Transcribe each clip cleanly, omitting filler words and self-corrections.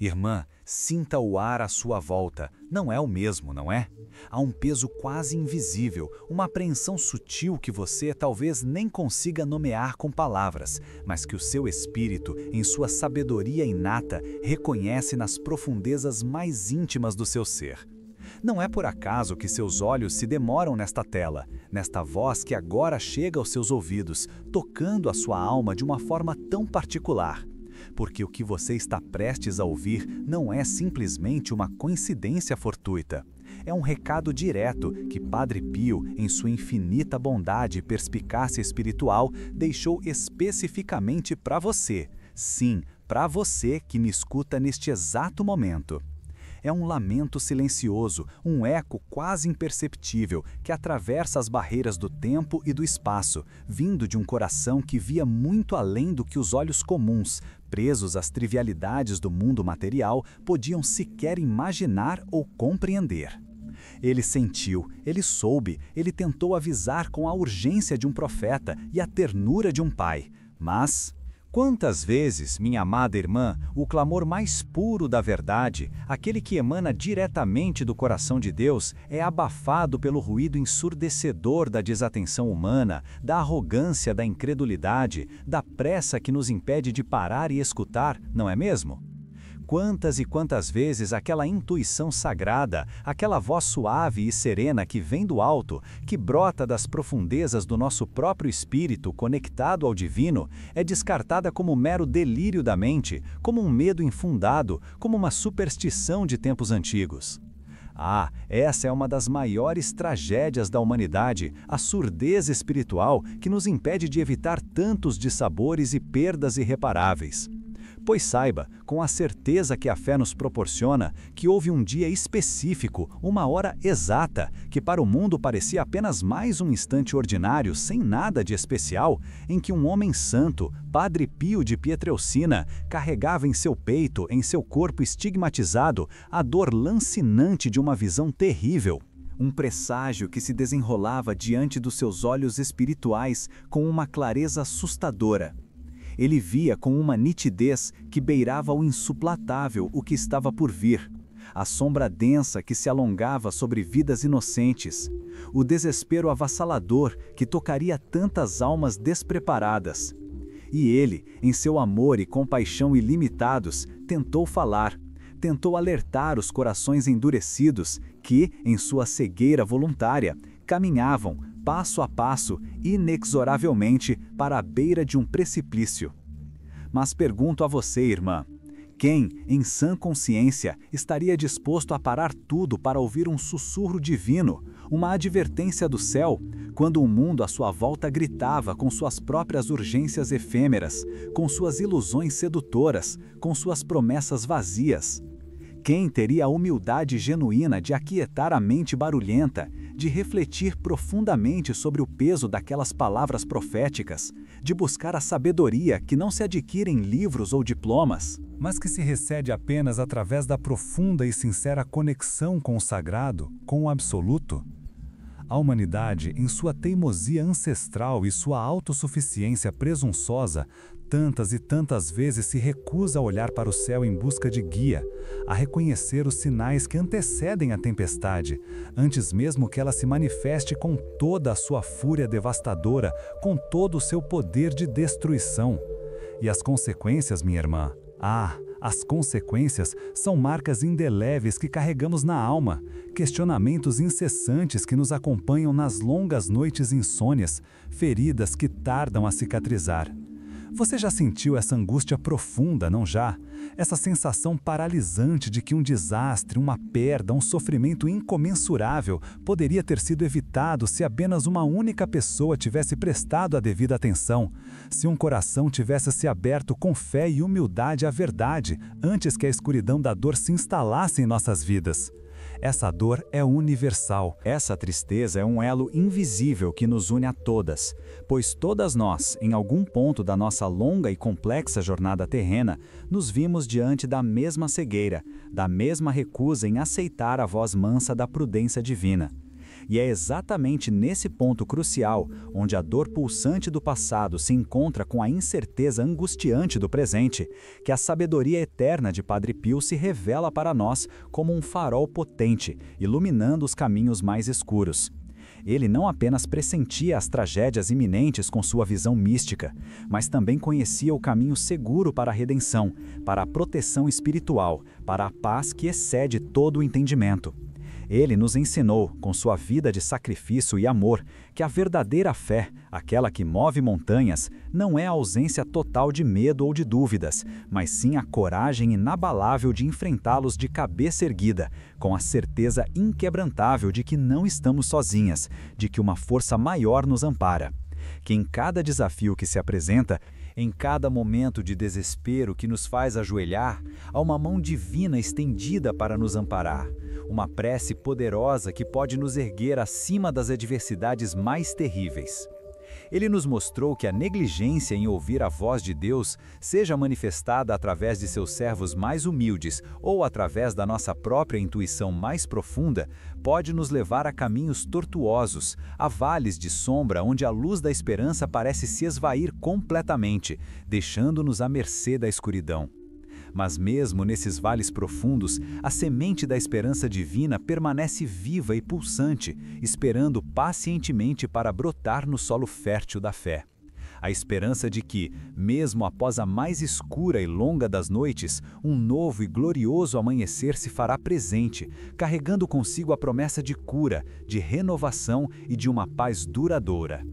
Irmã, sinta o ar à sua volta. Não é o mesmo, não é? Há um peso quase invisível, uma apreensão sutil que você talvez nem consiga nomear com palavras, mas que o seu espírito, em sua sabedoria inata, reconhece nas profundezas mais íntimas do seu ser. Não é por acaso que seus olhos se demoram nesta tela, nesta voz que agora chega aos seus ouvidos, tocando a sua alma de uma forma tão particular. Porque o que você está prestes a ouvir não é simplesmente uma coincidência fortuita. É um recado direto que Padre Pio, em sua infinita bondade e perspicácia espiritual, deixou especificamente para você. Sim, para você que me escuta neste exato momento. É um lamento silencioso, um eco quase imperceptível que atravessa as barreiras do tempo e do espaço, vindo de um coração que via muito além do que os olhos comuns, presos às trivialidades do mundo material, podiam sequer imaginar ou compreender. Ele sentiu, ele soube, ele tentou avisar com a urgência de um profeta e a ternura de um pai, mas... Quantas vezes, minha amada irmã, o clamor mais puro da verdade, aquele que emana diretamente do coração de Deus, é abafado pelo ruído ensurdecedor da desatenção humana, da arrogância da incredulidade, da pressa que nos impede de parar e escutar, não é mesmo? Quantas e quantas vezes aquela intuição sagrada, aquela voz suave e serena que vem do alto, que brota das profundezas do nosso próprio espírito conectado ao divino, é descartada como mero delírio da mente, como um medo infundado, como uma superstição de tempos antigos. Ah, essa é uma das maiores tragédias da humanidade, a surdez espiritual que nos impede de evitar tantos dissabores e perdas irreparáveis. Pois saiba, com a certeza que a fé nos proporciona, que houve um dia específico, uma hora exata, que para o mundo parecia apenas mais um instante ordinário, sem nada de especial, em que um homem santo, Padre Pio de Pietrelcina, carregava em seu peito, em seu corpo estigmatizado, a dor lancinante de uma visão terrível. Um presságio que se desenrolava diante dos seus olhos espirituais com uma clareza assustadora. Ele via com uma nitidez que beirava o insuplatável o que estava por vir, a sombra densa que se alongava sobre vidas inocentes, o desespero avassalador que tocaria tantas almas despreparadas. E ele, em seu amor e compaixão ilimitados, tentou falar, tentou alertar os corações endurecidos que, em sua cegueira voluntária, caminhavam, passo a passo, inexoravelmente para a beira de um precipício. Mas pergunto a você, irmã, quem, em sã consciência, estaria disposto a parar tudo para ouvir um sussurro divino, uma advertência do céu, quando o mundo à sua volta gritava com suas próprias urgências efêmeras, com suas ilusões sedutoras, com suas promessas vazias? Quem teria a humildade genuína de aquietar a mente barulhenta, de refletir profundamente sobre o peso daquelas palavras proféticas, de buscar a sabedoria que não se adquire em livros ou diplomas, mas que se recebe apenas através da profunda e sincera conexão com o sagrado, com o absoluto? A humanidade, em sua teimosia ancestral e sua autossuficiência presunçosa, tantas e tantas vezes se recusa a olhar para o céu em busca de guia, a reconhecer os sinais que antecedem a tempestade, antes mesmo que ela se manifeste com toda a sua fúria devastadora, com todo o seu poder de destruição. E as consequências, minha irmã? As consequências são marcas indeléveis que carregamos na alma, questionamentos incessantes que nos acompanham nas longas noites insônias, feridas que tardam a cicatrizar. Você já sentiu essa angústia profunda, não já? Essa sensação paralisante de que um desastre, uma perda, um sofrimento incomensurável poderia ter sido evitado se apenas uma única pessoa tivesse prestado a devida atenção, se um coração tivesse se aberto com fé e humildade à verdade, antes que a escuridão da dor se instalasse em nossas vidas. Essa dor é universal. Essa tristeza é um elo invisível que nos une a todas, pois todas nós, em algum ponto da nossa longa e complexa jornada terrena, nos vimos diante da mesma cegueira, da mesma recusa em aceitar a voz mansa da prudência divina. E é exatamente nesse ponto crucial, onde a dor pulsante do passado se encontra com a incerteza angustiante do presente, que a sabedoria eterna de Padre Pio se revela para nós como um farol potente, iluminando os caminhos mais escuros. Ele não apenas pressentia as tragédias iminentes com sua visão mística, mas também conhecia o caminho seguro para a redenção, para a proteção espiritual, para a paz que excede todo o entendimento. Ele nos ensinou, com sua vida de sacrifício e amor, que a verdadeira fé, aquela que move montanhas, não é a ausência total de medo ou de dúvidas, mas sim a coragem inabalável de enfrentá-los de cabeça erguida, com a certeza inquebrantável de que não estamos sozinhas, de que uma força maior nos ampara. Que em cada desafio que se apresenta, em cada momento de desespero que nos faz ajoelhar, há uma mão divina estendida para nos amparar, uma prece poderosa que pode nos erguer acima das adversidades mais terríveis. Ele nos mostrou que a negligência em ouvir a voz de Deus, seja manifestada através de seus servos mais humildes ou através da nossa própria intuição mais profunda, pode nos levar a caminhos tortuosos, a vales de sombra onde a luz da esperança parece se esvair completamente, deixando-nos à mercê da escuridão. Mas mesmo nesses vales profundos, a semente da esperança divina permanece viva e pulsante, esperando pacientemente para brotar no solo fértil da fé. A esperança de que, mesmo após a mais escura e longa das noites, um novo e glorioso amanhecer se fará presente, carregando consigo a promessa de cura, de renovação e de uma paz duradoura.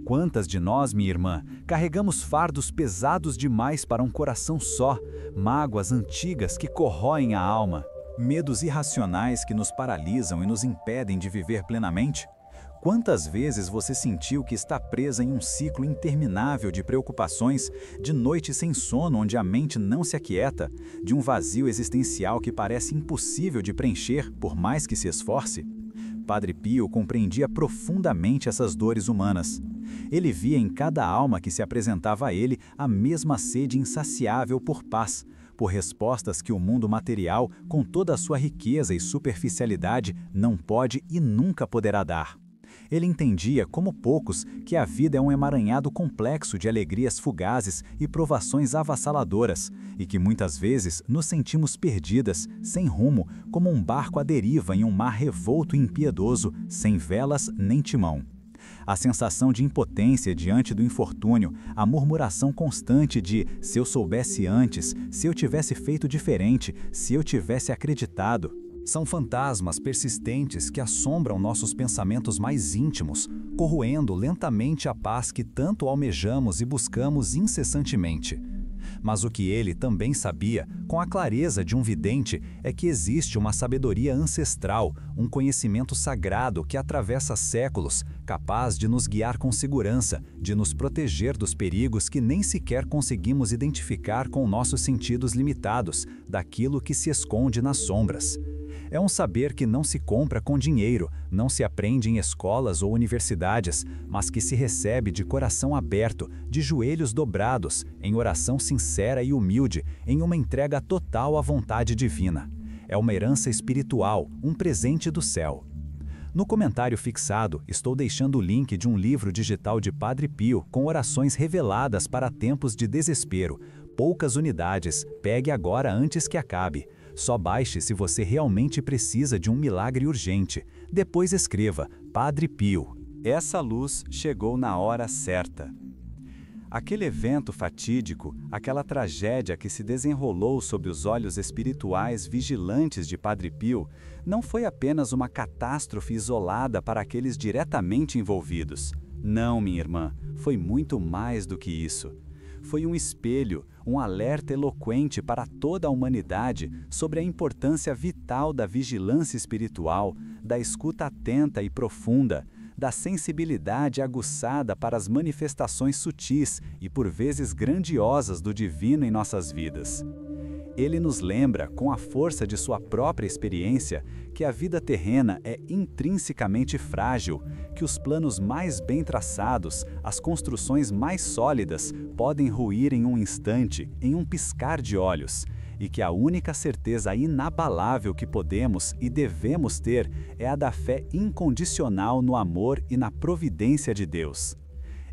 Quantas de nós, minha irmã, carregamos fardos pesados demais para um coração só, mágoas antigas que corroem a alma, medos irracionais que nos paralisam e nos impedem de viver plenamente? Quantas vezes você sentiu que está presa em um ciclo interminável de preocupações, de noites sem sono onde a mente não se aquieta, de um vazio existencial que parece impossível de preencher por mais que se esforce? Padre Pio compreendia profundamente essas dores humanas. Ele via em cada alma que se apresentava a ele a mesma sede insaciável por paz, por respostas que o mundo material, com toda a sua riqueza e superficialidade, não pode e nunca poderá dar. Ele entendia, como poucos, que a vida é um emaranhado complexo de alegrias fugazes e provações avassaladoras, e que muitas vezes nos sentimos perdidas, sem rumo, como um barco à deriva em um mar revolto e impiedoso, sem velas nem timão. A sensação de impotência diante do infortúnio, a murmuração constante de se eu soubesse antes, se eu tivesse feito diferente, se eu tivesse acreditado, são fantasmas persistentes que assombram nossos pensamentos mais íntimos, corroendo lentamente a paz que tanto almejamos e buscamos incessantemente. Mas o que ele também sabia, com a clareza de um vidente, é que existe uma sabedoria ancestral, um conhecimento sagrado que atravessa séculos, capaz de nos guiar com segurança, de nos proteger dos perigos que nem sequer conseguimos identificar com nossos sentidos limitados, daquilo que se esconde nas sombras. É um saber que não se compra com dinheiro, não se aprende em escolas ou universidades, mas que se recebe de coração aberto, de joelhos dobrados, em oração sincera e humilde, em uma entrega total à vontade divina. É uma herança espiritual, um presente do céu. No comentário fixado, estou deixando o link de um livro digital de Padre Pio com orações reveladas para tempos de desespero. Poucas unidades, pegue agora antes que acabe. Só baixe se você realmente precisa de um milagre urgente. Depois escreva, Padre Pio. Essa luz chegou na hora certa. Aquele evento fatídico, aquela tragédia que se desenrolou sob os olhos espirituais vigilantes de Padre Pio, não foi apenas uma catástrofe isolada para aqueles diretamente envolvidos. Não, minha irmã, foi muito mais do que isso. Foi um espelho, um alerta eloquente para toda a humanidade sobre a importância vital da vigilância espiritual, da escuta atenta e profunda, da sensibilidade aguçada para as manifestações sutis e por vezes grandiosas do divino em nossas vidas. Ele nos lembra, com a força de sua própria experiência, que a vida terrena é intrinsecamente frágil, que os planos mais bem traçados, as construções mais sólidas, podem ruir em um instante, em um piscar de olhos. e que a única certeza inabalável que podemos e devemos ter é a da fé incondicional no amor e na providência de Deus.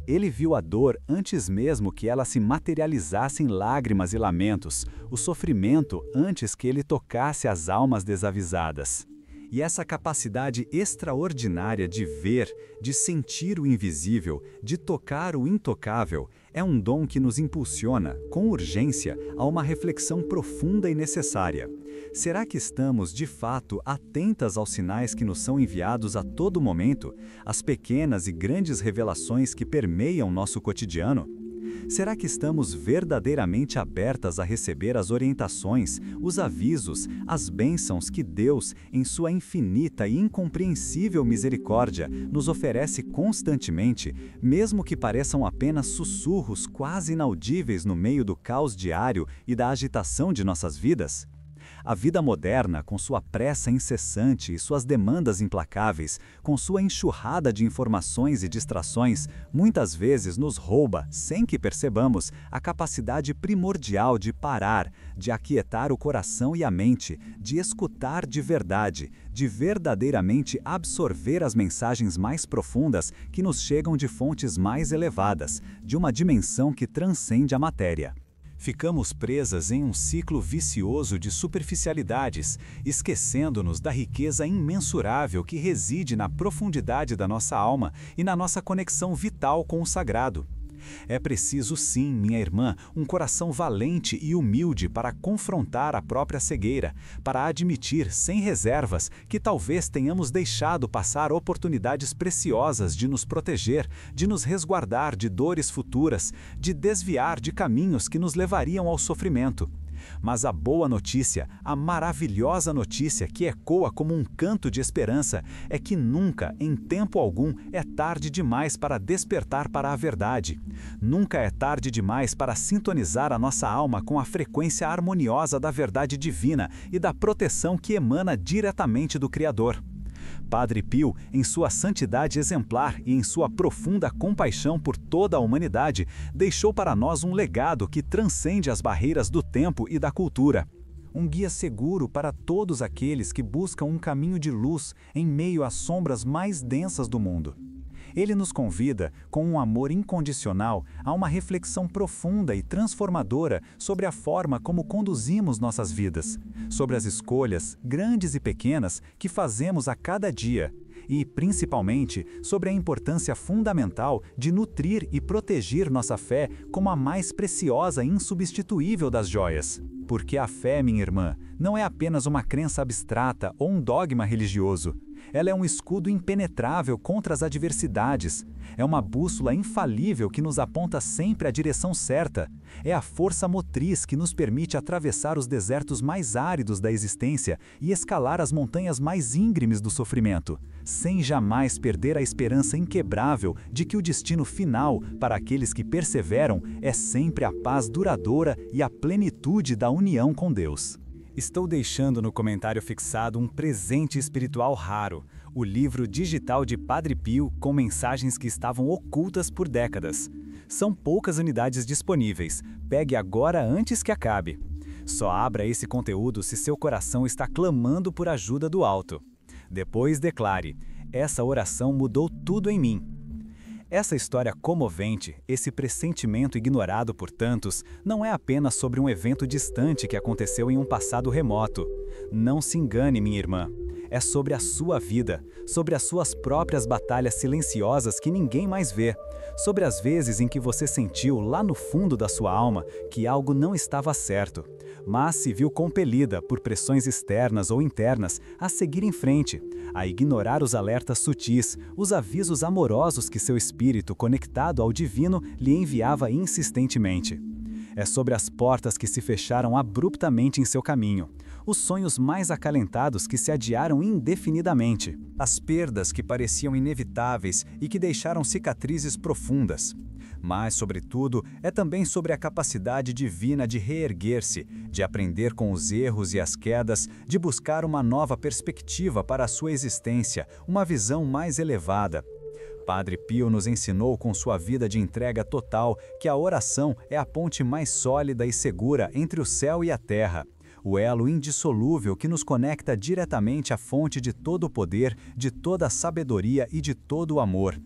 Ele viu a dor antes mesmo que ela se materializasse em lágrimas e lamentos, o sofrimento antes que ele tocasse as almas desavisadas. E essa capacidade extraordinária de ver, de sentir o invisível, de tocar o intocável, é um dom que nos impulsiona, com urgência, a uma reflexão profunda e necessária. Será que estamos, de fato, atentas aos sinais que nos são enviados a todo momento, às pequenas e grandes revelações que permeiam nosso cotidiano? Será que estamos verdadeiramente abertas a receber as orientações, os avisos, as bênçãos que Deus, em sua infinita e incompreensível misericórdia, nos oferece constantemente, mesmo que pareçam apenas sussurros quase inaudíveis no meio do caos diário e da agitação de nossas vidas? A vida moderna, com sua pressa incessante e suas demandas implacáveis, com sua enxurrada de informações e distrações, muitas vezes nos rouba, sem que percebamos, a capacidade primordial de parar, de aquietar o coração e a mente, de escutar de verdade, de verdadeiramente absorver as mensagens mais profundas que nos chegam de fontes mais elevadas, de uma dimensão que transcende a matéria. Ficamos presas em um ciclo vicioso de superficialidades, esquecendo-nos da riqueza imensurável que reside na profundidade da nossa alma e na nossa conexão vital com o sagrado. É preciso sim, minha irmã, um coração valente e humilde para confrontar a própria cegueira, para admitir sem reservas que talvez tenhamos deixado passar oportunidades preciosas de nos proteger, de nos resguardar de dores futuras, de desviar de caminhos que nos levariam ao sofrimento. Mas a boa notícia, a maravilhosa notícia que ecoa como um canto de esperança, é que nunca, em tempo algum, é tarde demais para despertar para a verdade. Nunca é tarde demais para sintonizar a nossa alma com a frequência harmoniosa da verdade divina e da proteção que emana diretamente do Criador. Padre Pio, em sua santidade exemplar e em sua profunda compaixão por toda a humanidade, deixou para nós um legado que transcende as barreiras do tempo e da cultura. Um guia seguro para todos aqueles que buscam um caminho de luz em meio às sombras mais densas do mundo. Ele nos convida, com um amor incondicional, a uma reflexão profunda e transformadora sobre a forma como conduzimos nossas vidas, sobre as escolhas, grandes e pequenas, que fazemos a cada dia, e, principalmente, sobre a importância fundamental de nutrir e proteger nossa fé como a mais preciosa e insubstituível das joias. Porque a fé, minha irmã, não é apenas uma crença abstrata ou um dogma religioso. Ela é um escudo impenetrável contra as adversidades. É uma bússola infalível que nos aponta sempre a direção certa. É a força motriz que nos permite atravessar os desertos mais áridos da existência e escalar as montanhas mais íngremes do sofrimento, sem jamais perder a esperança inquebrável de que o destino final, para aqueles que perseveram, é sempre a paz duradoura e a plenitude da união com Deus. Estou deixando no comentário fixado um presente espiritual raro, o livro digital de Padre Pio com mensagens que estavam ocultas por décadas. São poucas unidades disponíveis, pegue agora antes que acabe. Só abra esse conteúdo se seu coração está clamando por ajuda do alto. Depois declare: essa oração mudou tudo em mim. Essa história comovente, esse pressentimento ignorado por tantos, não é apenas sobre um evento distante que aconteceu em um passado remoto. Não se engane, minha irmã. É sobre a sua vida, sobre as suas próprias batalhas silenciosas que ninguém mais vê, sobre as vezes em que você sentiu lá no fundo da sua alma que algo não estava certo, mas se viu compelida por pressões externas ou internas a seguir em frente, a ignorar os alertas sutis, os avisos amorosos que seu espírito conectado ao divino lhe enviava insistentemente. É sobre as portas que se fecharam abruptamente em seu caminho, os sonhos mais acalentados que se adiaram indefinidamente, as perdas que pareciam inevitáveis e que deixaram cicatrizes profundas. Mas, sobretudo, é também sobre a capacidade divina de reerguer-se, de aprender com os erros e as quedas, de buscar uma nova perspectiva para a sua existência, uma visão mais elevada. Padre Pio nos ensinou com sua vida de entrega total que a oração é a ponte mais sólida e segura entre o céu e a terra, o elo indissolúvel que nos conecta diretamente à fonte de todo o poder, de toda a sabedoria e de todo o amor.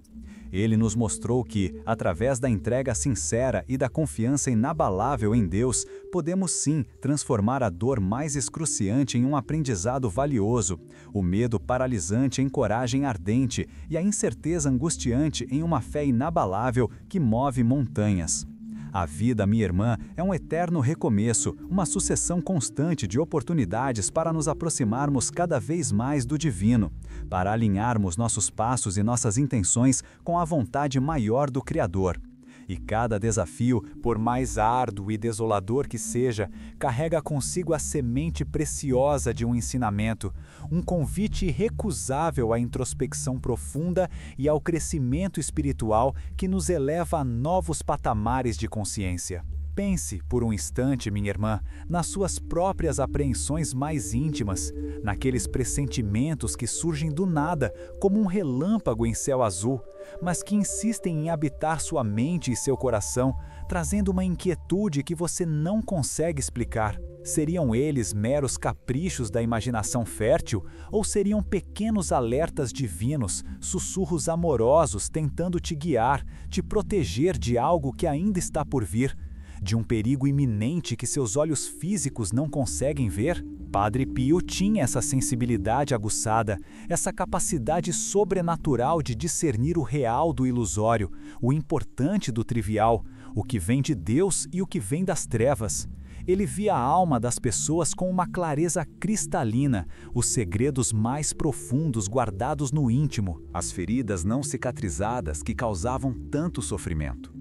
Ele nos mostrou que, através da entrega sincera e da confiança inabalável em Deus, podemos sim transformar a dor mais excruciante em um aprendizado valioso, o medo paralisante em coragem ardente e a incerteza angustiante em uma fé inabalável que move montanhas. A vida, minha irmã, é um eterno recomeço, uma sucessão constante de oportunidades para nos aproximarmos cada vez mais do divino, para alinharmos nossos passos e nossas intenções com a vontade maior do Criador. E cada desafio, por mais árduo e desolador que seja, carrega consigo a semente preciosa de um ensinamento, um convite irrecusável à introspecção profunda e ao crescimento espiritual que nos eleva a novos patamares de consciência. Pense, por um instante, minha irmã, nas suas próprias apreensões mais íntimas, naqueles pressentimentos que surgem do nada, como um relâmpago em céu azul, mas que insistem em habitar sua mente e seu coração, trazendo uma inquietude que você não consegue explicar. Seriam eles meros caprichos da imaginação fértil, ou seriam pequenos alertas divinos, sussurros amorosos tentando te guiar, te proteger de algo que ainda está por vir? De um perigo iminente que seus olhos físicos não conseguem ver? Padre Pio tinha essa sensibilidade aguçada, essa capacidade sobrenatural de discernir o real do ilusório, o importante do trivial, o que vem de Deus e o que vem das trevas. Ele via a alma das pessoas com uma clareza cristalina, os segredos mais profundos guardados no íntimo, as feridas não cicatrizadas que causavam tanto sofrimento.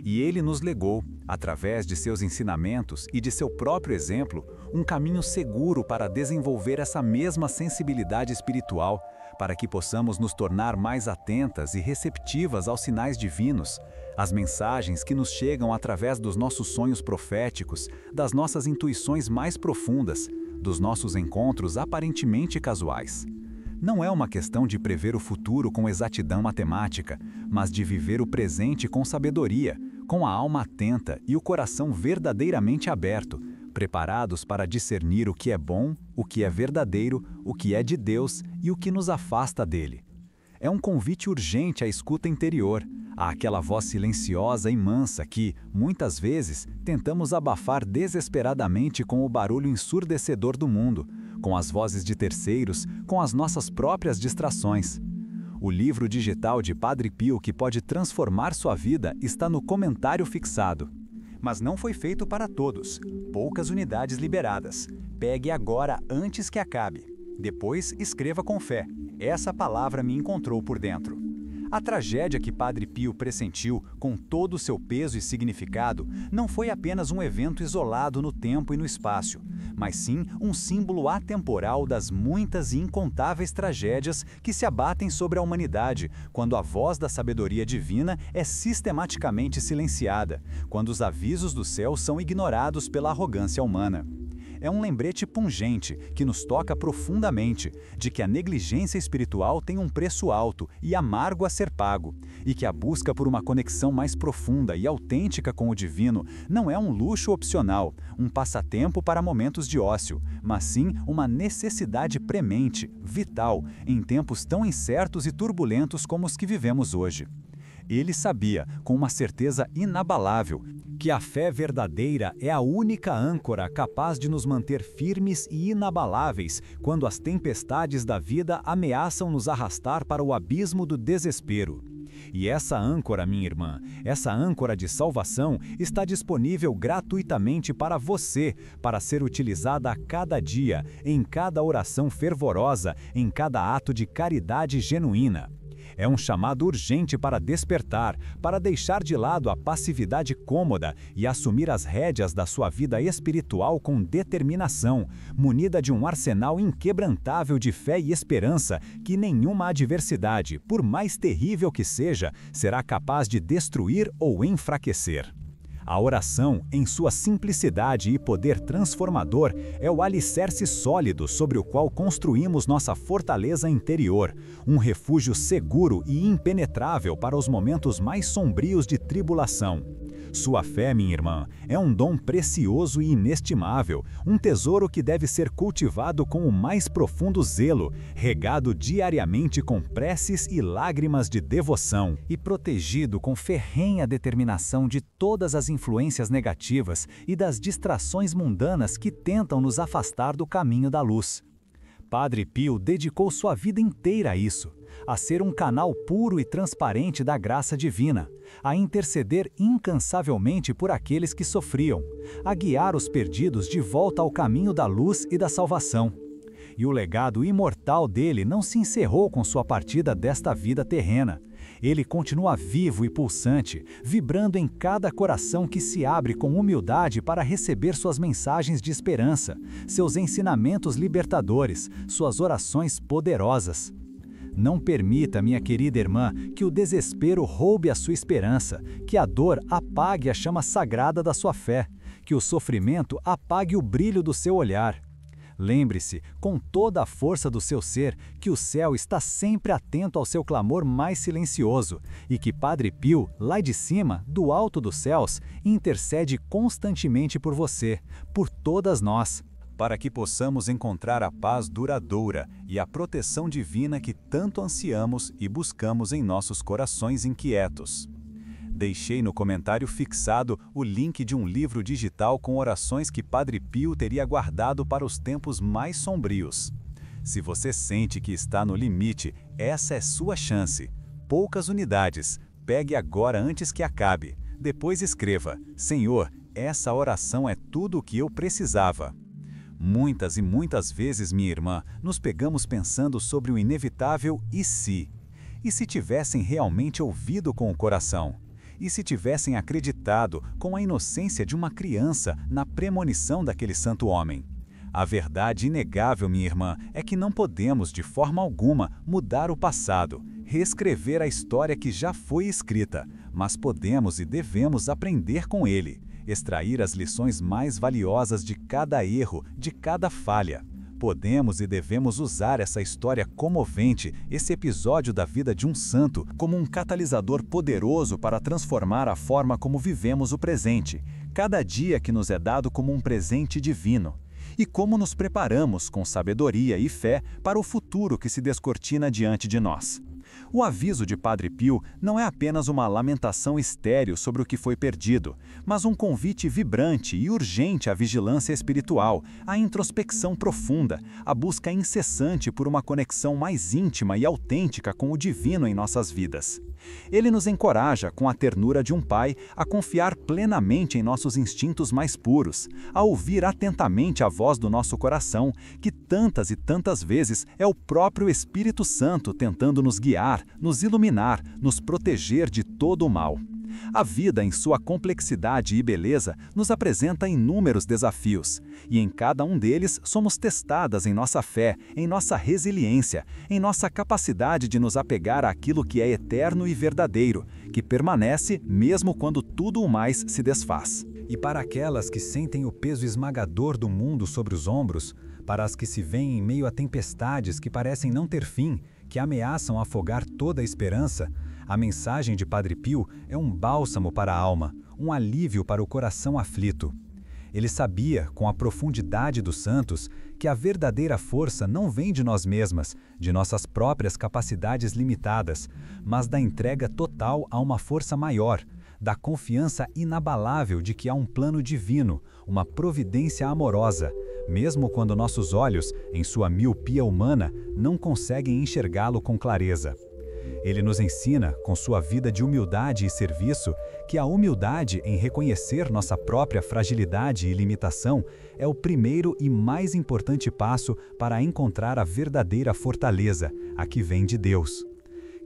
E ele nos legou, através de seus ensinamentos e de seu próprio exemplo, um caminho seguro para desenvolver essa mesma sensibilidade espiritual, para que possamos nos tornar mais atentas e receptivas aos sinais divinos, às mensagens que nos chegam através dos nossos sonhos proféticos, das nossas intuições mais profundas, dos nossos encontros aparentemente casuais. Não é uma questão de prever o futuro com exatidão matemática, mas de viver o presente com sabedoria, com a alma atenta e o coração verdadeiramente aberto, preparados para discernir o que é bom, o que é verdadeiro, o que é de Deus e o que nos afasta dele. É um convite urgente à escuta interior, àquela voz silenciosa e mansa que, muitas vezes, tentamos abafar desesperadamente com o barulho ensurdecedor do mundo, com as vozes de terceiros, com as nossas próprias distrações. O livro digital de Padre Pio que pode transformar sua vida está no comentário fixado. Mas não foi feito para todos. Poucas unidades liberadas. Pegue agora antes que acabe. Depois escreva com fé. Essa palavra me encontrou por dentro. A tragédia que Padre Pio pressentiu, com todo o seu peso e significado, não foi apenas um evento isolado no tempo e no espaço, mas sim um símbolo atemporal das muitas e incontáveis tragédias que se abatem sobre a humanidade quando a voz da sabedoria divina é sistematicamente silenciada, quando os avisos do céu são ignorados pela arrogância humana. É um lembrete pungente que nos toca profundamente de que a negligência espiritual tem um preço alto e amargo a ser pago, e que a busca por uma conexão mais profunda e autêntica com o divino não é um luxo opcional, um passatempo para momentos de ócio, mas sim uma necessidade premente, vital, em tempos tão incertos e turbulentos como os que vivemos hoje. Ele sabia, com uma certeza inabalável, que a fé verdadeira é a única âncora capaz de nos manter firmes e inabaláveis quando as tempestades da vida ameaçam nos arrastar para o abismo do desespero. E essa âncora, minha irmã, essa âncora de salvação está disponível gratuitamente para você, para ser utilizada a cada dia, em cada oração fervorosa, em cada ato de caridade genuína. É um chamado urgente para despertar, para deixar de lado a passividade cômoda e assumir as rédeas da sua vida espiritual com determinação, munida de um arsenal inquebrantável de fé e esperança que nenhuma adversidade, por mais terrível que seja, será capaz de destruir ou enfraquecer. A oração, em sua simplicidade e poder transformador, é o alicerce sólido sobre o qual construímos nossa fortaleza interior, um refúgio seguro e impenetrável para os momentos mais sombrios de tribulação. Sua fé, minha irmã, é um dom precioso e inestimável, um tesouro que deve ser cultivado com o mais profundo zelo, regado diariamente com preces e lágrimas de devoção, e protegido com ferrenha determinação de todas as influências negativas e das distrações mundanas que tentam nos afastar do caminho da luz. Padre Pio dedicou sua vida inteira a isso, a ser um canal puro e transparente da graça divina, a interceder incansavelmente por aqueles que sofriam, a guiar os perdidos de volta ao caminho da luz e da salvação. E o legado imortal dele não se encerrou com sua partida desta vida terrena. Ele continua vivo e pulsante, vibrando em cada coração que se abre com humildade para receber suas mensagens de esperança, seus ensinamentos libertadores, suas orações poderosas. Não permita, minha querida irmã, que o desespero roube a sua esperança, que a dor apague a chama sagrada da sua fé, que o sofrimento apague o brilho do seu olhar. Lembre-se, com toda a força do seu ser, que o céu está sempre atento ao seu clamor mais silencioso e que Padre Pio, lá de cima, do alto dos céus, intercede constantemente por você, por todas nós, para que possamos encontrar a paz duradoura e a proteção divina que tanto ansiamos e buscamos em nossos corações inquietos. Deixei no comentário fixado o link de um livro digital com orações que Padre Pio teria guardado para os tempos mais sombrios. Se você sente que está no limite, essa é sua chance. Poucas unidades. Pegue agora antes que acabe. Depois escreva: Senhor, essa oração é tudo o que eu precisava. Muitas e muitas vezes, minha irmã, nos pegamos pensando sobre o inevitável e se? E se tivessem realmente ouvido com o coração? E se tivessem acreditado, com a inocência de uma criança, na premonição daquele santo homem? A verdade inegável, minha irmã, é que não podemos, de forma alguma, mudar o passado, reescrever a história que já foi escrita, mas podemos e devemos aprender com ele, extrair as lições mais valiosas de cada erro, de cada falha. Podemos e devemos usar essa história comovente, esse episódio da vida de um santo, como um catalisador poderoso para transformar a forma como vivemos o presente, cada dia que nos é dado como um presente divino, e como nos preparamos com sabedoria e fé para o futuro que se descortina diante de nós. O aviso de Padre Pio não é apenas uma lamentação estéril sobre o que foi perdido, mas um convite vibrante e urgente à vigilância espiritual, à introspecção profunda, à busca incessante por uma conexão mais íntima e autêntica com o divino em nossas vidas. Ele nos encoraja, com a ternura de um pai, a confiar plenamente em nossos instintos mais puros, a ouvir atentamente a voz do nosso coração, que tantas e tantas vezes é o próprio Espírito Santo tentando nos guiar, nos iluminar, nos proteger de todo o mal. A vida, em sua complexidade e beleza, nos apresenta inúmeros desafios, e em cada um deles somos testadas em nossa fé, em nossa resiliência, em nossa capacidade de nos apegar àquilo que é eterno e verdadeiro, que permanece mesmo quando tudo o mais se desfaz. E para aquelas que sentem o peso esmagador do mundo sobre os ombros, para as que se veem em meio a tempestades que parecem não ter fim, que ameaçam afogar toda a esperança, a mensagem de Padre Pio é um bálsamo para a alma, um alívio para o coração aflito. Ele sabia, com a profundidade dos santos, que a verdadeira força não vem de nós mesmas, de nossas próprias capacidades limitadas, mas da entrega total a uma força maior, da confiança inabalável de que há um plano divino, uma providência amorosa, mesmo quando nossos olhos, em sua miopia humana, não conseguem enxergá-lo com clareza. Ele nos ensina, com sua vida de humildade e serviço, que a humildade em reconhecer nossa própria fragilidade e limitação é o primeiro e mais importante passo para encontrar a verdadeira fortaleza, a que vem de Deus.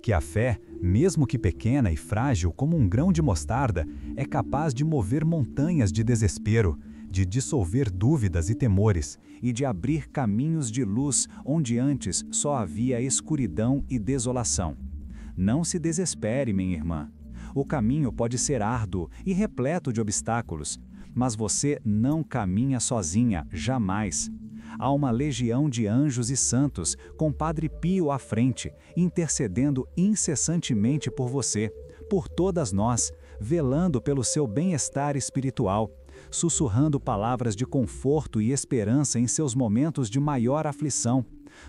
Que a fé, mesmo que pequena e frágil como um grão de mostarda, é capaz de mover montanhas de desespero, de dissolver dúvidas e temores, e de abrir caminhos de luz onde antes só havia escuridão e desolação. Não se desespere, minha irmã. O caminho pode ser árduo e repleto de obstáculos, mas você não caminha sozinha, jamais. Há uma legião de anjos e santos, com Padre Pio à frente, intercedendo incessantemente por você, por todas nós, velando pelo seu bem-estar espiritual, sussurrando palavras de conforto e esperança em seus momentos de maior aflição,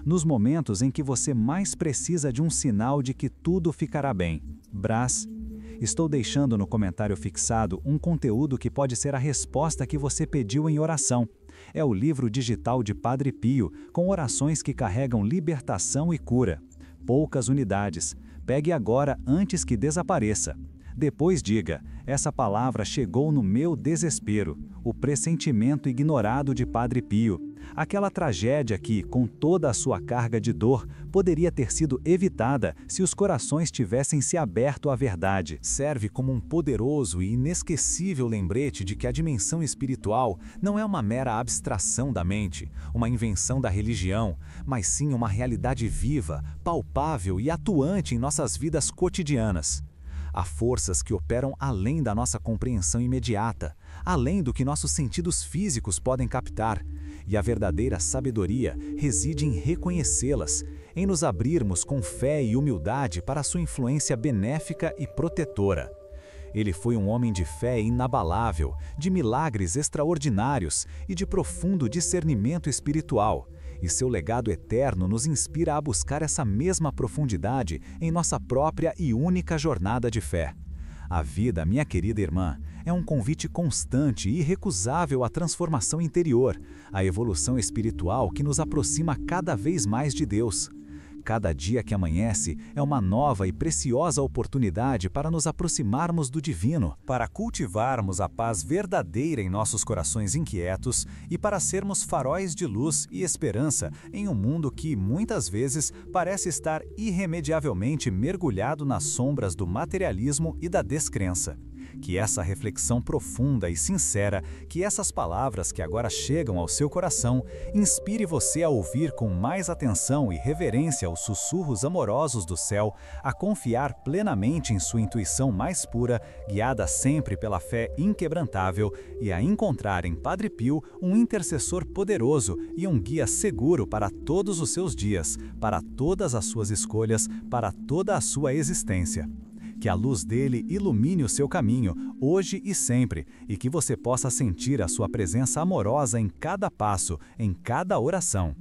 nos momentos em que você mais precisa de um sinal de que tudo ficará bem. Brás. Estou deixando no comentário fixado um conteúdo que pode ser a resposta que você pediu em oração. É o livro digital de Padre Pio, com orações que carregam libertação e cura. Poucas unidades. Pegue agora antes que desapareça. Depois diga: essa palavra chegou no meu desespero, o pressentimento ignorado de Padre Pio, aquela tragédia que, com toda a sua carga de dor, poderia ter sido evitada se os corações tivessem se aberto à verdade. Serve como um poderoso e inesquecível lembrete de que a dimensão espiritual não é uma mera abstração da mente, uma invenção da religião, mas sim uma realidade viva, palpável e atuante em nossas vidas cotidianas. Há forças que operam além da nossa compreensão imediata, além do que nossos sentidos físicos podem captar, e a verdadeira sabedoria reside em reconhecê-las, em nos abrirmos com fé e humildade para a sua influência benéfica e protetora. Ele foi um homem de fé inabalável, de milagres extraordinários e de profundo discernimento espiritual, e seu legado eterno nos inspira a buscar essa mesma profundidade em nossa própria e única jornada de fé. A vida, minha querida irmã, é um convite constante e irrecusável à transformação interior, à evolução espiritual que nos aproxima cada vez mais de Deus. Cada dia que amanhece é uma nova e preciosa oportunidade para nos aproximarmos do divino, para cultivarmos a paz verdadeira em nossos corações inquietos e para sermos faróis de luz e esperança em um mundo que, muitas vezes, parece estar irremediavelmente mergulhado nas sombras do materialismo e da descrença. Que essa reflexão profunda e sincera, que essas palavras que agora chegam ao seu coração, inspire você a ouvir com mais atenção e reverência os sussurros amorosos do céu, a confiar plenamente em sua intuição mais pura, guiada sempre pela fé inquebrantável, e a encontrar em Padre Pio um intercessor poderoso e um guia seguro para todos os seus dias, para todas as suas escolhas, para toda a sua existência. Que a luz dele ilumine o seu caminho, hoje e sempre, e que você possa sentir a sua presença amorosa em cada passo, em cada oração.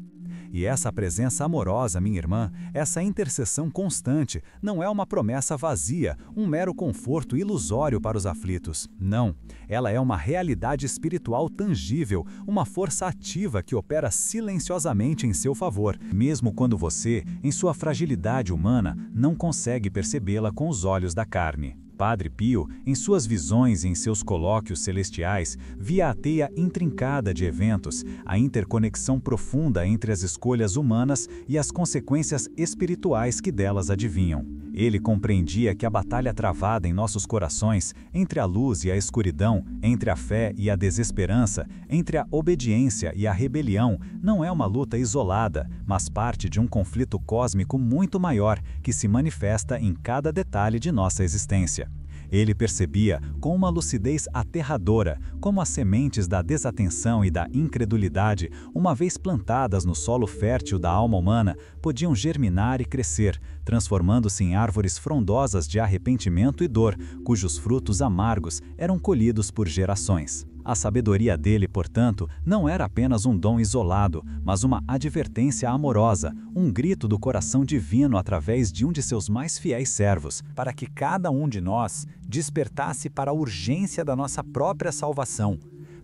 E essa presença amorosa, minha irmã, essa intercessão constante, não é uma promessa vazia, um mero conforto ilusório para os aflitos. Não, ela é uma realidade espiritual tangível, uma força ativa que opera silenciosamente em seu favor, mesmo quando você, em sua fragilidade humana, não consegue percebê-la com os olhos da carne. Padre Pio, em suas visões e em seus colóquios celestiais, via a teia intrincada de eventos, a interconexão profunda entre as escolhas humanas e as consequências espirituais que delas adivinham. Ele compreendia que a batalha travada em nossos corações, entre a luz e a escuridão, entre a fé e a desesperança, entre a obediência e a rebelião, não é uma luta isolada, mas parte de um conflito cósmico muito maior que se manifesta em cada detalhe de nossa existência. Ele percebia com uma lucidez aterradora como as sementes da desatenção e da incredulidade, uma vez plantadas no solo fértil da alma humana, podiam germinar e crescer, transformando-se em árvores frondosas de arrependimento e dor, cujos frutos amargos eram colhidos por gerações. A sabedoria dele, portanto, não era apenas um dom isolado, mas uma advertência amorosa, um grito do coração divino através de um de seus mais fiéis servos, para que cada um de nós despertasse para a urgência da nossa própria salvação,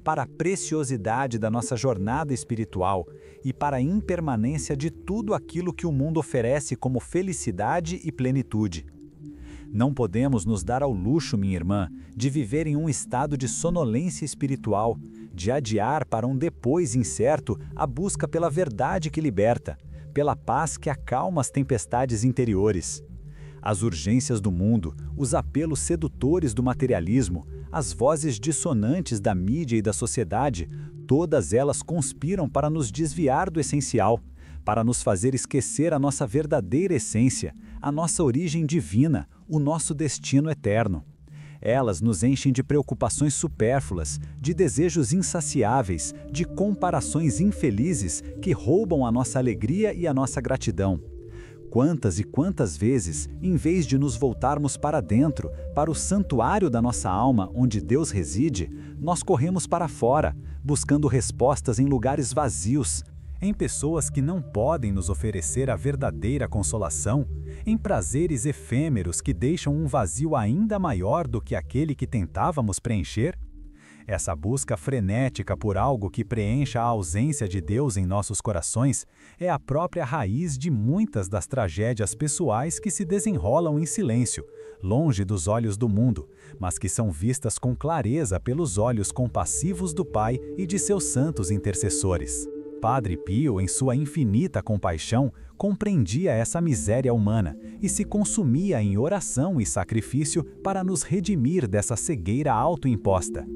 para a preciosidade da nossa jornada espiritual e para a impermanência de tudo aquilo que o mundo oferece como felicidade e plenitude. Não podemos nos dar ao luxo, minha irmã, de viver em um estado de sonolência espiritual, de adiar para um depois incerto a busca pela verdade que liberta, pela paz que acalma as tempestades interiores. As urgências do mundo, os apelos sedutores do materialismo, as vozes dissonantes da mídia e da sociedade, todas elas conspiram para nos desviar do essencial, para nos fazer esquecer a nossa verdadeira essência, a nossa origem divina, o nosso destino eterno. Elas nos enchem de preocupações supérfluas, de desejos insaciáveis, de comparações infelizes que roubam a nossa alegria e a nossa gratidão. Quantas e quantas vezes, em vez de nos voltarmos para dentro, para o santuário da nossa alma, onde Deus reside, nós corremos para fora, buscando respostas em lugares vazios, em pessoas que não podem nos oferecer a verdadeira consolação, em prazeres efêmeros que deixam um vazio ainda maior do que aquele que tentávamos preencher? Essa busca frenética por algo que preencha a ausência de Deus em nossos corações é a própria raiz de muitas das tragédias pessoais que se desenrolam em silêncio, longe dos olhos do mundo, mas que são vistas com clareza pelos olhos compassivos do Pai e de seus santos intercessores. Padre Pio, em sua infinita compaixão, compreendia essa miséria humana e se consumia em oração e sacrifício para nos redimir dessa cegueira autoimposta.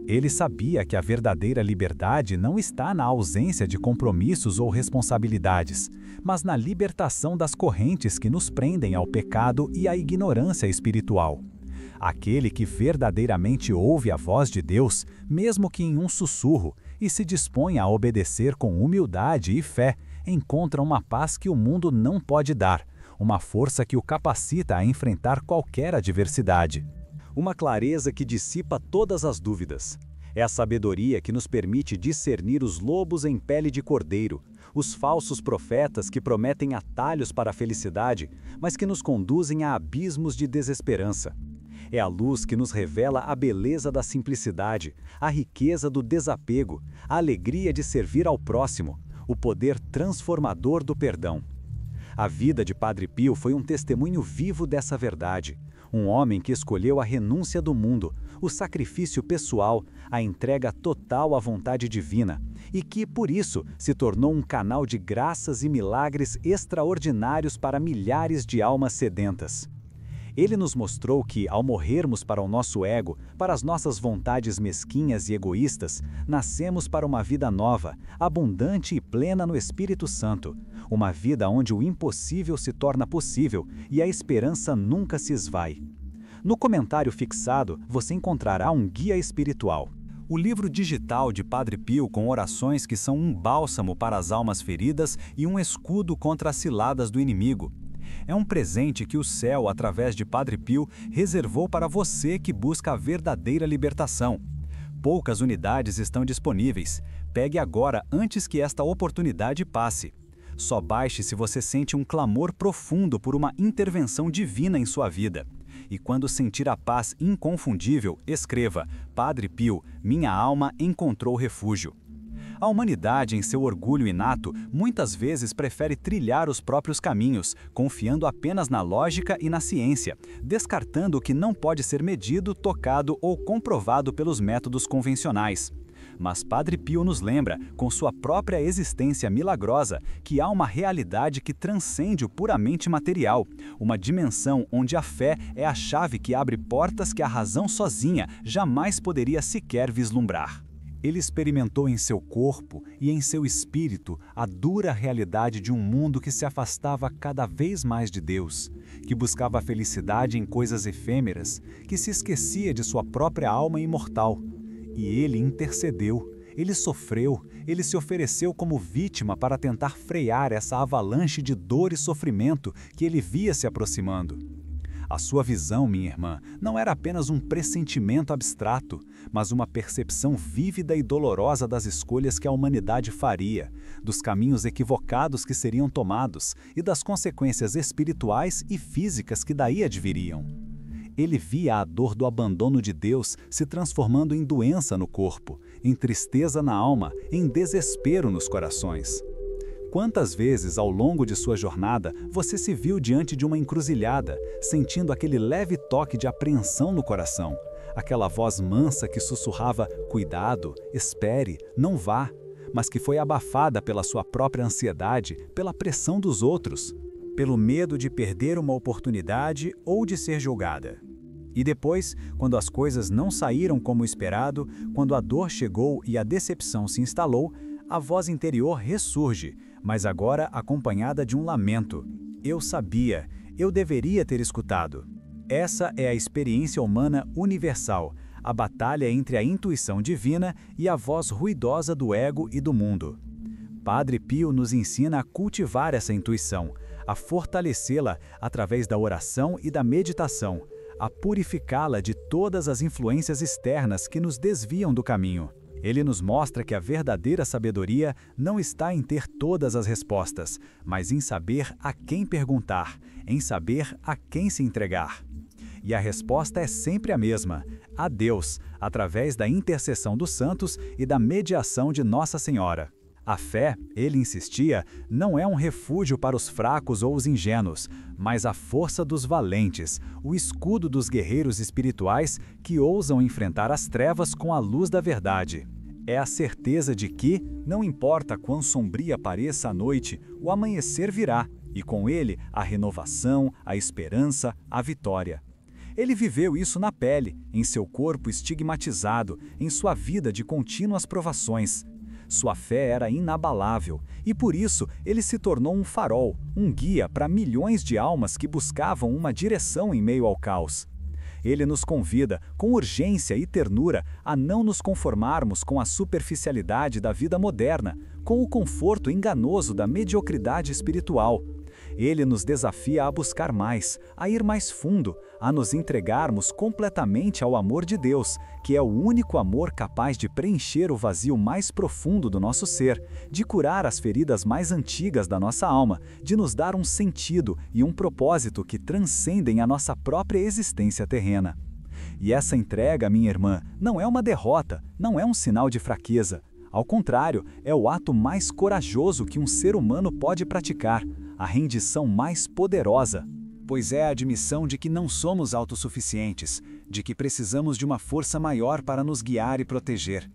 Ele sabia que a verdadeira liberdade não está na ausência de compromissos ou responsabilidades, mas na libertação das correntes que nos prendem ao pecado e à ignorância espiritual. Aquele que verdadeiramente ouve a voz de Deus, mesmo que em um sussurro, e se dispõe a obedecer com humildade e fé, encontra uma paz que o mundo não pode dar, uma força que o capacita a enfrentar qualquer adversidade. Uma clareza que dissipa todas as dúvidas. É a sabedoria que nos permite discernir os lobos em pele de cordeiro, os falsos profetas que prometem atalhos para a felicidade, mas que nos conduzem a abismos de desesperança. É a luz que nos revela a beleza da simplicidade, a riqueza do desapego, a alegria de servir ao próximo, o poder transformador do perdão. A vida de Padre Pio foi um testemunho vivo dessa verdade. Um homem que escolheu a renúncia do mundo, o sacrifício pessoal, a entrega total à vontade divina, e que, por isso, se tornou um canal de graças e milagres extraordinários para milhares de almas sedentas. Ele nos mostrou que, ao morrermos para o nosso ego, para as nossas vontades mesquinhas e egoístas, nascemos para uma vida nova, abundante e plena no Espírito Santo, uma vida onde o impossível se torna possível e a esperança nunca se esvai. No comentário fixado, você encontrará um guia espiritual. O livro digital de Padre Pio com orações que são um bálsamo para as almas feridas e um escudo contra as ciladas do inimigo. É um presente que o céu, através de Padre Pio, reservou para você que busca a verdadeira libertação. Poucas unidades estão disponíveis. Pegue agora antes que esta oportunidade passe. Só baixe se você sente um clamor profundo por uma intervenção divina em sua vida. E quando sentir a paz inconfundível, escreva: Padre Pio, minha alma encontrou refúgio. A humanidade, em seu orgulho inato, muitas vezes prefere trilhar os próprios caminhos, confiando apenas na lógica e na ciência, descartando o que não pode ser medido, tocado ou comprovado pelos métodos convencionais. Mas Padre Pio nos lembra, com sua própria existência milagrosa, que há uma realidade que transcende o puramente material, uma dimensão onde a fé é a chave que abre portas que a razão sozinha jamais poderia sequer vislumbrar. Ele experimentou em seu corpo e em seu espírito a dura realidade de um mundo que se afastava cada vez mais de Deus, que buscava a felicidade em coisas efêmeras, que se esquecia de sua própria alma imortal. E ele intercedeu, ele sofreu, ele se ofereceu como vítima para tentar frear essa avalanche de dor e sofrimento que ele via se aproximando. A sua visão, minha irmã, não era apenas um pressentimento abstrato, mas uma percepção vívida e dolorosa das escolhas que a humanidade faria, dos caminhos equivocados que seriam tomados e das consequências espirituais e físicas que daí adviriam. Ele via a dor do abandono de Deus se transformando em doença no corpo, em tristeza na alma, em desespero nos corações. Quantas vezes, ao longo de sua jornada, você se viu diante de uma encruzilhada, sentindo aquele leve toque de apreensão no coração, aquela voz mansa que sussurrava: cuidado, espere, não vá, mas que foi abafada pela sua própria ansiedade, pela pressão dos outros, pelo medo de perder uma oportunidade ou de ser julgada. E depois, quando as coisas não saíram como esperado, quando a dor chegou e a decepção se instalou, a voz interior ressurge, mas agora acompanhada de um lamento. Eu sabia, eu deveria ter escutado. Essa é a experiência humana universal, a batalha entre a intuição divina e a voz ruidosa do ego e do mundo. Padre Pio nos ensina a cultivar essa intuição, a fortalecê-la através da oração e da meditação, a purificá-la de todas as influências externas que nos desviam do caminho. Ele nos mostra que a verdadeira sabedoria não está em ter todas as respostas, mas em saber a quem perguntar, em saber a quem se entregar. E a resposta é sempre a mesma: a Deus, através da intercessão dos santos e da mediação de Nossa Senhora. A fé, ele insistia, não é um refúgio para os fracos ou os ingênuos, mas a força dos valentes, o escudo dos guerreiros espirituais que ousam enfrentar as trevas com a luz da verdade. É a certeza de que, não importa quão sombria pareça a noite, o amanhecer virá, e com ele a renovação, a esperança, a vitória. Ele viveu isso na pele, em seu corpo estigmatizado, em sua vida de contínuas provações. Sua fé era inabalável, e por isso ele se tornou um farol, um guia para milhões de almas que buscavam uma direção em meio ao caos. Ele nos convida, com urgência e ternura, a não nos conformarmos com a superficialidade da vida moderna, com o conforto enganoso da mediocridade espiritual. Ele nos desafia a buscar mais, a ir mais fundo, a nos entregarmos completamente ao amor de Deus, que é o único amor capaz de preencher o vazio mais profundo do nosso ser, de curar as feridas mais antigas da nossa alma, de nos dar um sentido e um propósito que transcendem a nossa própria existência terrena. E essa entrega, minha irmã, não é uma derrota, não é um sinal de fraqueza. Ao contrário, é o ato mais corajoso que um ser humano pode praticar, a rendição mais poderosa, pois é a admissão de que não somos autossuficientes, de que precisamos de uma força maior para nos guiar e proteger.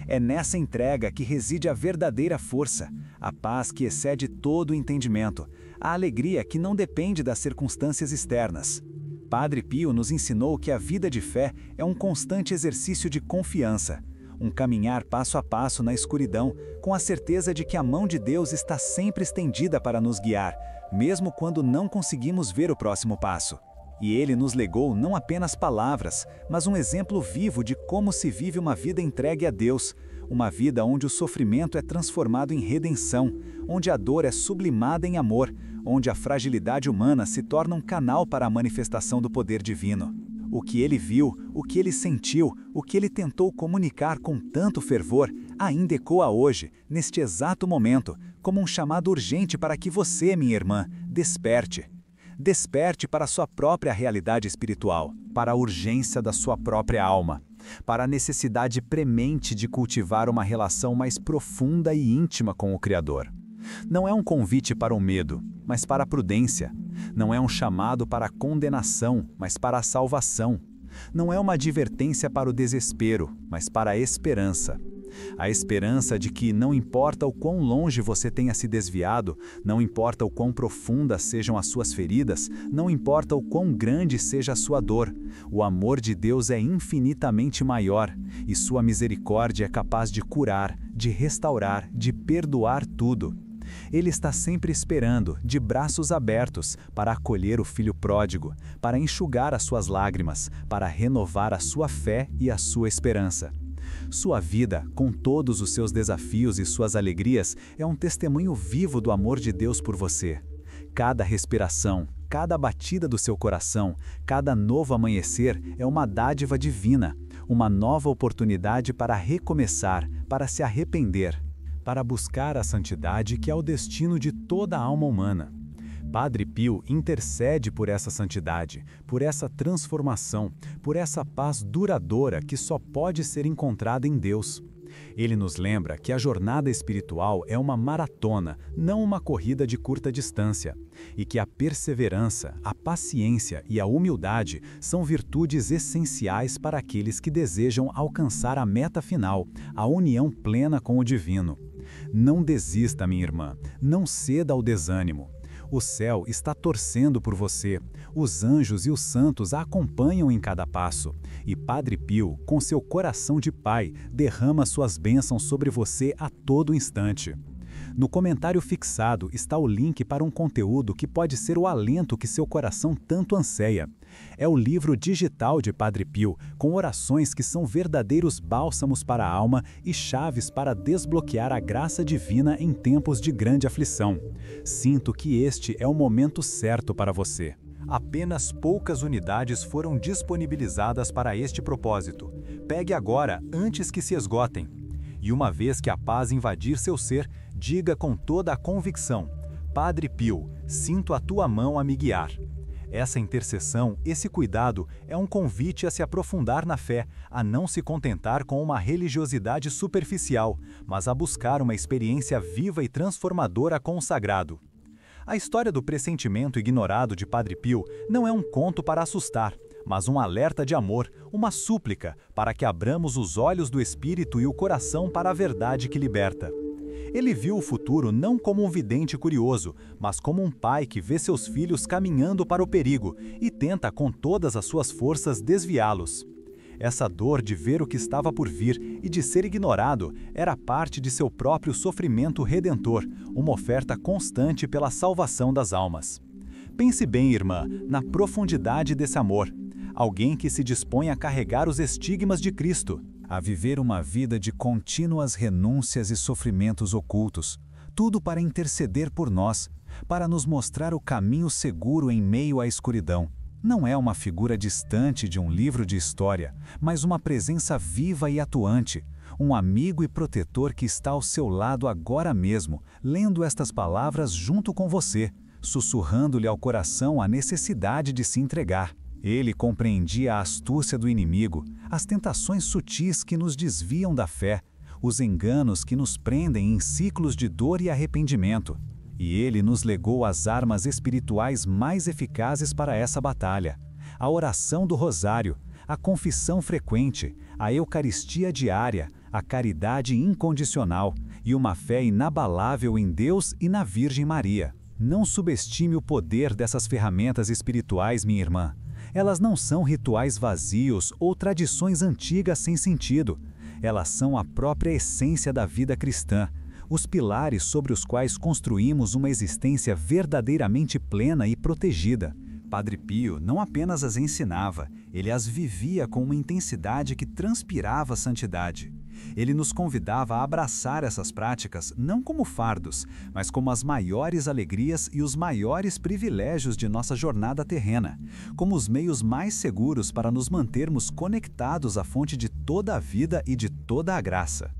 É nessa entrega que reside a verdadeira força, a paz que excede todo o entendimento, a alegria que não depende das circunstâncias externas. Padre Pio nos ensinou que a vida de fé é um constante exercício de confiança, um caminhar passo a passo na escuridão, com a certeza de que a mão de Deus está sempre estendida para nos guiar, mesmo quando não conseguimos ver o próximo passo. E ele nos legou não apenas palavras, mas um exemplo vivo de como se vive uma vida entregue a Deus, uma vida onde o sofrimento é transformado em redenção, onde a dor é sublimada em amor, onde a fragilidade humana se torna um canal para a manifestação do poder divino. O que ele viu, o que ele sentiu, o que ele tentou comunicar com tanto fervor, ainda ecoa hoje, neste exato momento, como um chamado urgente para que você, minha irmã, desperte. Desperte para a sua própria realidade espiritual, para a urgência da sua própria alma, para a necessidade premente de cultivar uma relação mais profunda e íntima com o Criador. Não é um convite para o medo, mas para a prudência. Não é um chamado para a condenação, mas para a salvação. Não é uma advertência para o desespero, mas para a esperança. A esperança de que não importa o quão longe você tenha se desviado, não importa o quão profundas sejam as suas feridas, não importa o quão grande seja a sua dor, o amor de Deus é infinitamente maior e sua misericórdia é capaz de curar, de restaurar, de perdoar tudo. Ele está sempre esperando, de braços abertos, para acolher o filho pródigo, para enxugar as suas lágrimas, para renovar a sua fé e a sua esperança. Sua vida, com todos os seus desafios e suas alegrias, é um testemunho vivo do amor de Deus por você. Cada respiração, cada batida do seu coração, cada novo amanhecer é uma dádiva divina, uma nova oportunidade para recomeçar, para se arrepender, para buscar a santidade que é o destino de toda a alma humana. Padre Pio intercede por essa santidade, por essa transformação, por essa paz duradoura que só pode ser encontrada em Deus. Ele nos lembra que a jornada espiritual é uma maratona, não uma corrida de curta distância, e que a perseverança, a paciência e a humildade são virtudes essenciais para aqueles que desejam alcançar a meta final, a união plena com o divino. Não desista, minha irmã, não ceda ao desânimo. O céu está torcendo por você, os anjos e os santos a acompanham em cada passo, e Padre Pio, com seu coração de pai, derrama suas bênçãos sobre você a todo instante. No comentário fixado está o link para um conteúdo que pode ser o alento que seu coração tanto anseia. É o livro digital de Padre Pio, com orações que são verdadeiros bálsamos para a alma e chaves para desbloquear a graça divina em tempos de grande aflição. Sinto que este é o momento certo para você. Apenas poucas unidades foram disponibilizadas para este propósito. Pegue agora, antes que se esgotem. E uma vez que a paz invadir seu ser, diga com toda a convicção: Padre Pio, sinto a tua mão a me guiar. Essa intercessão, esse cuidado, é um convite a se aprofundar na fé, a não se contentar com uma religiosidade superficial, mas a buscar uma experiência viva e transformadora com o sagrado. A história do pressentimento ignorado de Padre Pio não é um conto para assustar, mas um alerta de amor, uma súplica para que abramos os olhos do espírito e o coração para a verdade que liberta. Ele viu o futuro não como um vidente curioso, mas como um pai que vê seus filhos caminhando para o perigo e tenta com todas as suas forças desviá-los. Essa dor de ver o que estava por vir e de ser ignorado era parte de seu próprio sofrimento redentor, uma oferta constante pela salvação das almas. Pense bem, irmã, na profundidade desse amor. Alguém que se dispõe a carregar os estigmas de Cristo, a viver uma vida de contínuas renúncias e sofrimentos ocultos, tudo para interceder por nós, para nos mostrar o caminho seguro em meio à escuridão. Não é uma figura distante de um livro de história, mas uma presença viva e atuante, um amigo e protetor que está ao seu lado agora mesmo, lendo estas palavras junto com você, sussurrando-lhe ao coração a necessidade de se entregar. Ele compreendia a astúcia do inimigo, as tentações sutis que nos desviam da fé, os enganos que nos prendem em ciclos de dor e arrependimento. E ele nos legou as armas espirituais mais eficazes para essa batalha: a oração do rosário, a confissão frequente, a eucaristia diária, a caridade incondicional e uma fé inabalável em Deus e na Virgem Maria. Não subestime o poder dessas ferramentas espirituais, minha irmã. Elas não são rituais vazios ou tradições antigas sem sentido. Elas são a própria essência da vida cristã, os pilares sobre os quais construímos uma existência verdadeiramente plena e protegida. Padre Pio não apenas as ensinava, ele as vivia com uma intensidade que transpirava santidade. Ele nos convidava a abraçar essas práticas não como fardos, mas como as maiores alegrias e os maiores privilégios de nossa jornada terrena, como os meios mais seguros para nos mantermos conectados à fonte de toda a vida e de toda a graça.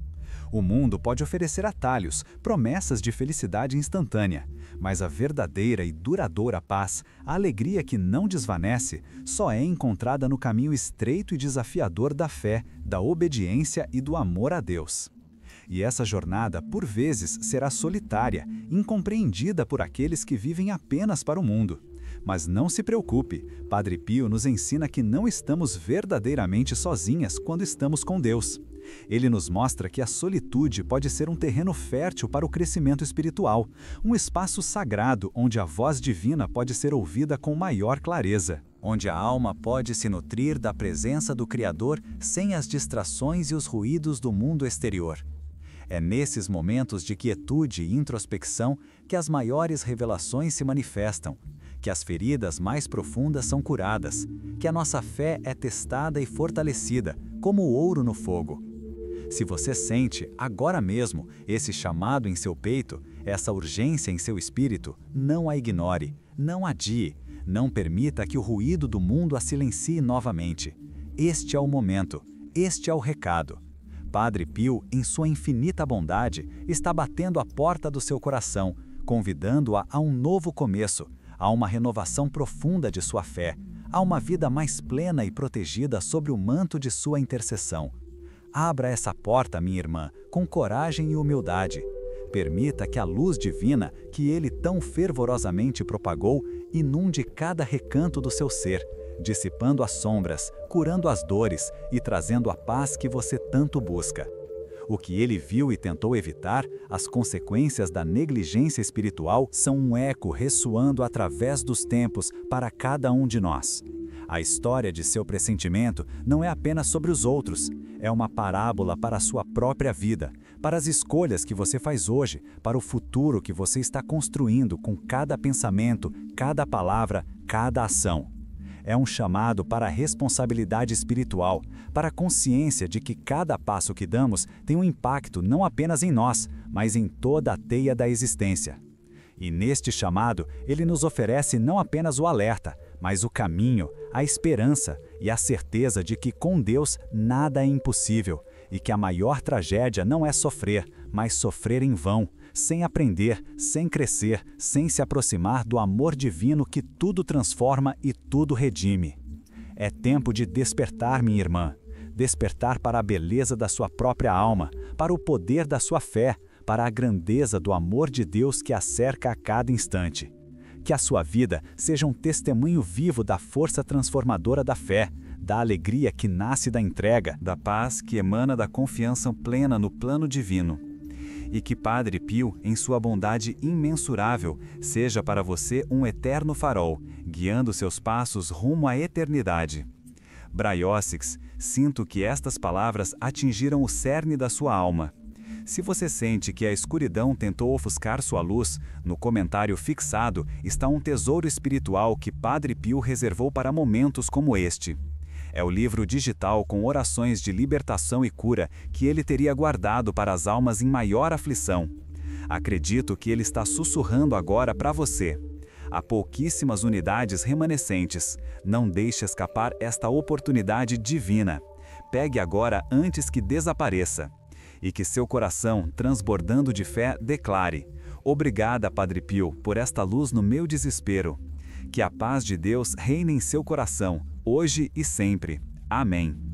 O mundo pode oferecer atalhos, promessas de felicidade instantânea, mas a verdadeira e duradoura paz, a alegria que não desvanece, só é encontrada no caminho estreito e desafiador da fé, da obediência e do amor a Deus. E essa jornada, por vezes, será solitária, incompreendida por aqueles que vivem apenas para o mundo. Mas não se preocupe, Padre Pio nos ensina que não estamos verdadeiramente sozinhas quando estamos com Deus. Ele nos mostra que a solitude pode ser um terreno fértil para o crescimento espiritual, um espaço sagrado onde a voz divina pode ser ouvida com maior clareza, onde a alma pode se nutrir da presença do Criador sem as distrações e os ruídos do mundo exterior. É nesses momentos de quietude e introspecção que as maiores revelações se manifestam, que as feridas mais profundas são curadas, que a nossa fé é testada e fortalecida, como o ouro no fogo. Se você sente, agora mesmo, esse chamado em seu peito, essa urgência em seu espírito, não a ignore, não adie, não permita que o ruído do mundo a silencie novamente. Este é o momento, este é o recado. Padre Pio, em sua infinita bondade, está batendo a porta do seu coração, convidando-a a um novo começo, a uma renovação profunda de sua fé, a uma vida mais plena e protegida sob o manto de sua intercessão. Abra essa porta, minha irmã, com coragem e humildade. Permita que a luz divina, que ele tão fervorosamente propagou, inunde cada recanto do seu ser, dissipando as sombras, curando as dores e trazendo a paz que você tanto busca. O que ele viu e tentou evitar, as consequências da negligência espiritual, são um eco ressoando através dos tempos para cada um de nós. A história de seu pressentimento não é apenas sobre os outros, é uma parábola para a sua própria vida, para as escolhas que você faz hoje, para o futuro que você está construindo com cada pensamento, cada palavra, cada ação. É um chamado para a responsabilidade espiritual, para a consciência de que cada passo que damos tem um impacto não apenas em nós, mas em toda a teia da existência. E neste chamado, ele nos oferece não apenas o alerta, mas o caminho, a esperança e a certeza de que com Deus nada é impossível e que a maior tragédia não é sofrer, mas sofrer em vão, sem aprender, sem crescer, sem se aproximar do amor divino que tudo transforma e tudo redime. É tempo de despertar, minha irmã, despertar para a beleza da sua própria alma, para o poder da sua fé, para a grandeza do amor de Deus que a cerca a cada instante. Que a sua vida seja um testemunho vivo da força transformadora da fé, da alegria que nasce da entrega, da paz que emana da confiança plena no plano divino. E que Padre Pio, em sua bondade imensurável, seja para você um eterno farol, guiando seus passos rumo à eternidade. Braiósix, sinto que estas palavras atingiram o cerne da sua alma. Se você sente que a escuridão tentou ofuscar sua luz, no comentário fixado está um tesouro espiritual que Padre Pio reservou para momentos como este. É o livro digital com orações de libertação e cura que ele teria guardado para as almas em maior aflição. Acredito que ele está sussurrando agora para você. Há pouquíssimas unidades remanescentes. Não deixe escapar esta oportunidade divina. Pegue agora antes que desapareça. E que seu coração, transbordando de fé, declare: obrigada, Padre Pio, por esta luz no meu desespero. Que a paz de Deus reine em seu coração, hoje e sempre. Amém.